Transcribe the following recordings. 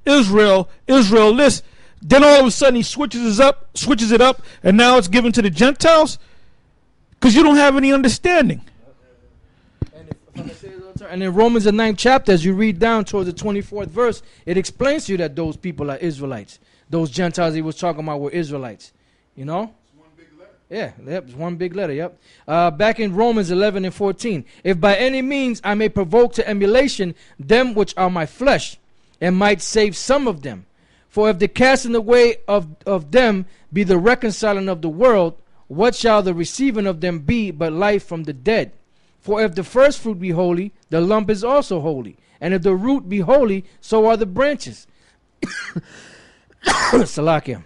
Israel, Israel this. Then all of a sudden he switches it up, and now it's given to the Gentiles? Because you don't have any understanding. And in Romans the 9th chapter, as you read down towards the 24th verse, it explains to you that those people are Israelites. Those Gentiles he was talking about were Israelites. You know? It's one big letter. Yeah, yep, it's one big letter, yep. Back in Romans 11 and 14. If by any means I may provoke to emulation them which are my flesh, and might save some of them. For if the casting away of them be the reconciling of the world, what shall the receiving of them be but life from the dead? For if the first fruit be holy, the lump is also holy. And if the root be holy, so are the branches. Salakia.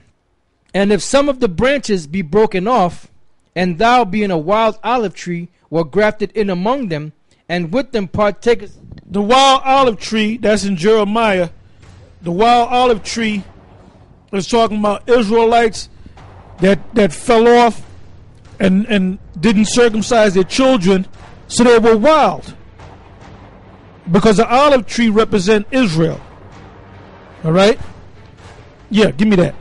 And if some of the branches be broken off, and thou being a wild olive tree were grafted in among them, and with them partakers. The wild olive tree, that's in Jeremiah. The wild olive tree is talking about Israelites that fell off and didn't circumcise their children, so they were wild. Because the olive tree represents Israel. All right? Yeah, give me that.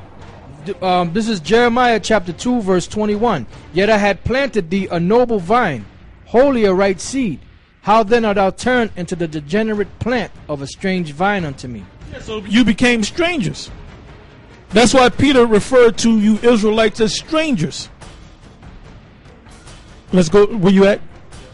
This is Jeremiah chapter 2 verse 21. Yet I had planted thee a noble vine, wholly a right seed. How then art thou turned into the degenerate plant of a strange vine unto me? Yeah, so you became strangers. That's why Peter referred to you Israelites as strangers. Let's go. Where you at?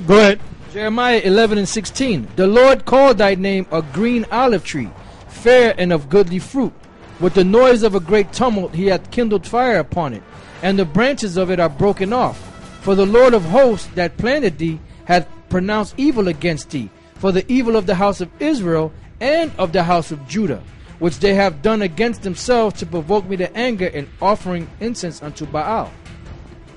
Go ahead. Jeremiah 11 and 16. The Lord called thy name a green olive tree, fair and of goodly fruit. With the noise of a great tumult he hath kindled fire upon it, and the branches of it are broken off. For the Lord of hosts that planted thee hath pronounced evil against thee, for the evil of the house of Israel and of the house of Judah, which they have done against themselves to provoke me to anger in offering incense unto Baal.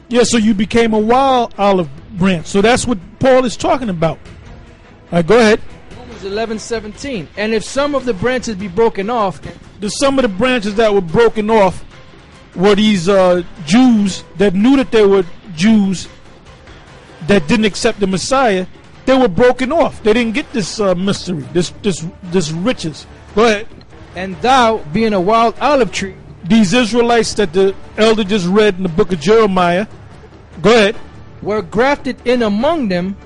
Yeah, so you became a wild olive branch. So that's what Paul is talking about. All right, go ahead. Romans 11:17. And if some of the branches be broken off, some of the branches that were broken off were these Jews that knew that they were Jews that didn't accept the Messiah. They were broken off. They didn't get this mystery, this riches. Go ahead. And thou, being a wild olive tree. These Israelites that the elder just read in the book of Jeremiah. Go ahead. Were grafted in among them,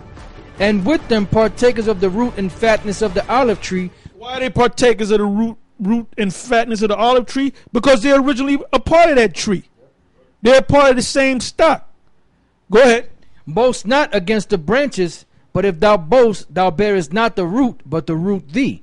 and with them partakers of the root and fatness of the olive tree. Why are they partakers of the root and fatness of the olive tree? Because they're originally a part of that tree. They're a part of the same stock. Go ahead. Boast not against the branches, but if thou boast, thou bearest not the root, but the root thee.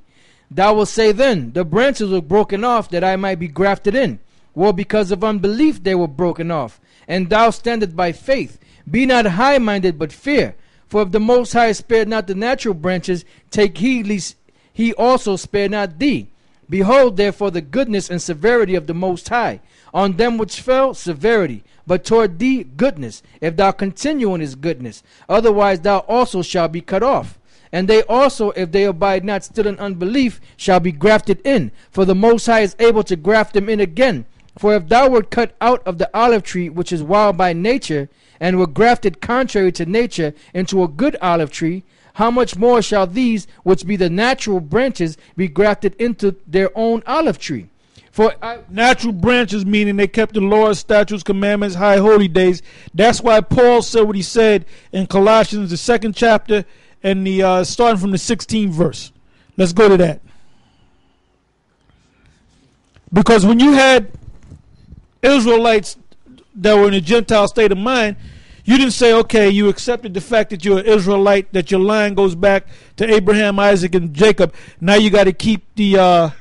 Thou wilt say then, the branches were broken off that I might be grafted in. Well, because of unbelief they were broken off. And thou standest by faith. Be not high-minded, but fear. For if the Most High spared not the natural branches, take heed lest he also spare not thee. Behold, therefore, the goodness and severity of the Most High. On them which fell, severity, but toward thee, goodness, if thou continue in his goodness. Otherwise thou also shalt be cut off. And they also, if they abide not still in unbelief, shall be grafted in. For the Most High is able to graft them in again. For if thou wert cut out of the olive tree, which is wild by nature, and were grafted contrary to nature into a good olive tree, how much more shall these, which be the natural branches, be grafted into their own olive tree? For natural branches, meaning they kept the laws, statutes, commandments, high holy days. That's why Paul said what he said in Colossians, the 2nd chapter, and the starting from the 16th verse. Let's go to that. Because when you had Israelites that were in a Gentile state of mind, you didn't say, okay, you accepted the fact that you're an Israelite, that your line goes back to Abraham, Isaac, and Jacob. Now you got to keep the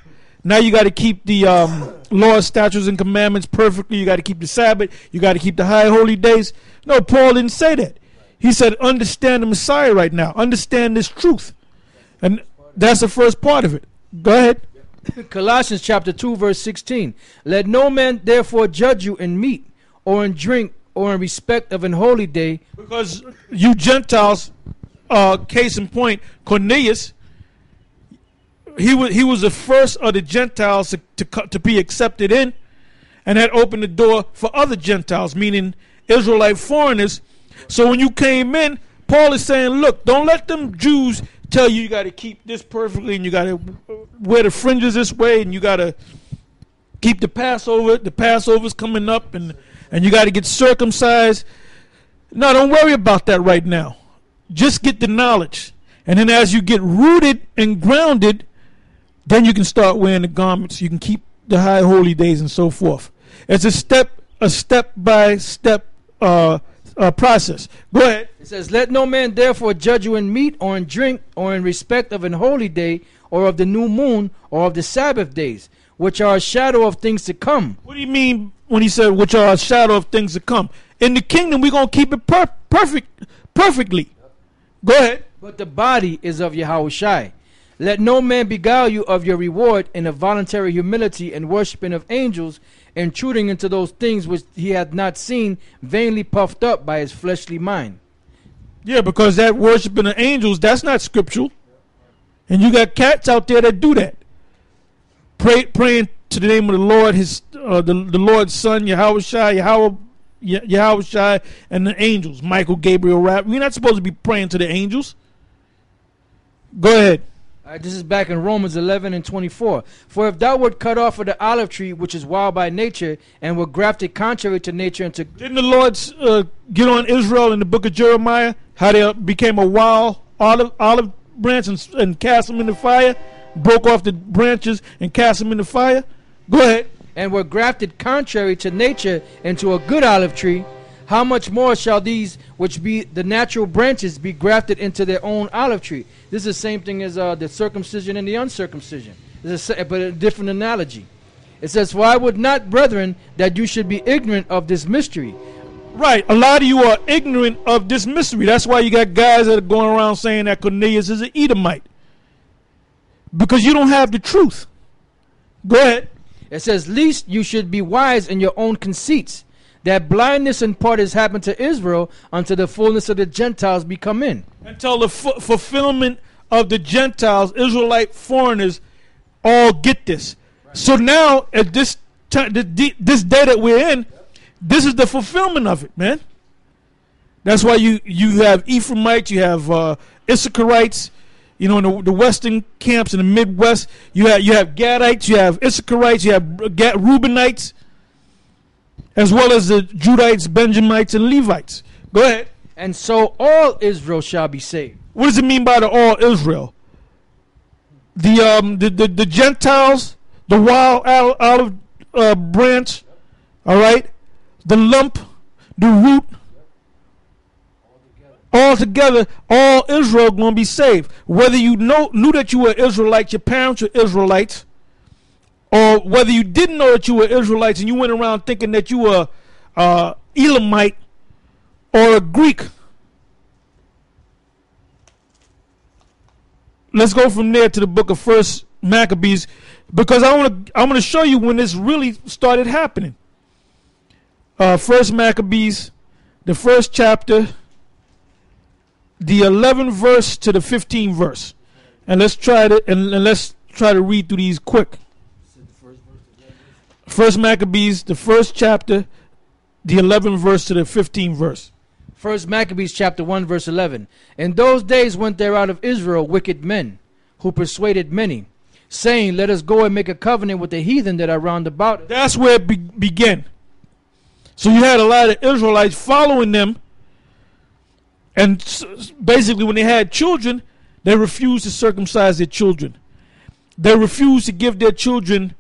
laws, statutes, and commandments perfectly. You got to keep the Sabbath. You got to keep the high holy days. No, Paul didn't say that. He said, understand the Messiah right now. Understand this truth. And that's the first part of it. Go ahead. Colossians chapter 2 verse 16. Let no man therefore judge you in meat or in drink or in respect of an holy day. Because you Gentiles, case in point, Cornelius, he was the first of the Gentiles to be accepted in, and that opened the door for other Gentiles, meaning Israelite foreigners. So when you came in, Paul is saying, look, don't let them Jews tell you got to keep this perfectly, and you got to wear the fringes this way, and you got to keep the Passover. The Passover's coming up, and you got to get circumcised. No, don't worry about that right now. Just get the knowledge. And then as you get rooted and grounded, then you can start wearing the garments. You can keep the high holy days and so forth. It's a step-by-step process. Go ahead. It says, let no man therefore judge you in meat or in drink or in respect of an holy day or of the new moon or of the Sabbath days, which are a shadow of things to come. What do you mean when he said which are a shadow of things to come? In the kingdom, we're going to keep it perfectly. Go ahead. But the body is of Yahushai. Let no man beguile you of your reward in a voluntary humility and worshiping of angels, intruding into those things which he hath not seen, vainly puffed up by his fleshly mind. Yeah, because that worshiping of angels, that's not scriptural. And you got cats out there that do that. Praying to the name of the Lord, the Lord's Son, Yahushai, and the angels, Michael, Gabriel, Raphael. We're not supposed to be praying to the angels. Go ahead. All right, this is back in Romans 11 and 24. For if thou wert cut off of the olive tree, which is wild by nature, and were grafted contrary to nature into... Didn't the Lord get on Israel in the book of Jeremiah? How they became a wild olive branch and cast them in the fire? Broke off the branches and cast them in the fire? Go ahead. And were grafted contrary to nature into a good olive tree, how much more shall these, which be the natural branches, be grafted into their own olive tree? This is the same thing as the circumcision and the uncircumcision, but a different analogy. It says, for I would not, brethren, that you should be ignorant of this mystery. Right. A lot of you are ignorant of this mystery. That's why you got guys that are going around saying that Cornelius is an Edomite. Because you don't have the truth. Go ahead. It says, least you should be wise in your own conceits, that blindness in part has happened to Israel until the fullness of the Gentiles be come in. Until the fulfillment of the Gentiles, Israelite foreigners, all get this. So now, at this time, this day that we're in, this is the fulfillment of it, man. That's why you have Ephraimites, you have Issacharites, in the western camps in the Midwest. You have Gadites, you have Issacharites, you have Reubenites, as well as the Judites, Benjamites, and Levites. Go ahead. And so all Israel shall be saved. What does it mean by the all Israel? The Gentiles, the wild olive branch, all right, the lump, the root, all together, all Israel going to be saved. Whether you knew that you were Israelites, your parents were Israelites, or whether you didn't know that you were Israelites and you went around thinking that you were Elamite or a Greek. Let's go from there to the book of First Maccabees, because I want to show you when this really started happening. First Maccabees, the first chapter, the 11th verse to the 15th verse, and let's try to read through these quick. First Maccabees, the first chapter, the 11th verse to the 15th verse. First Maccabees chapter 1 verse 11. In those days went there out of Israel wicked men, who persuaded many, saying, let us go and make a covenant with the heathen that are round about us. That's where it began. So you had a lot of Israelites following them, and basically when they had children, they refused to circumcise their children. They refused to give their children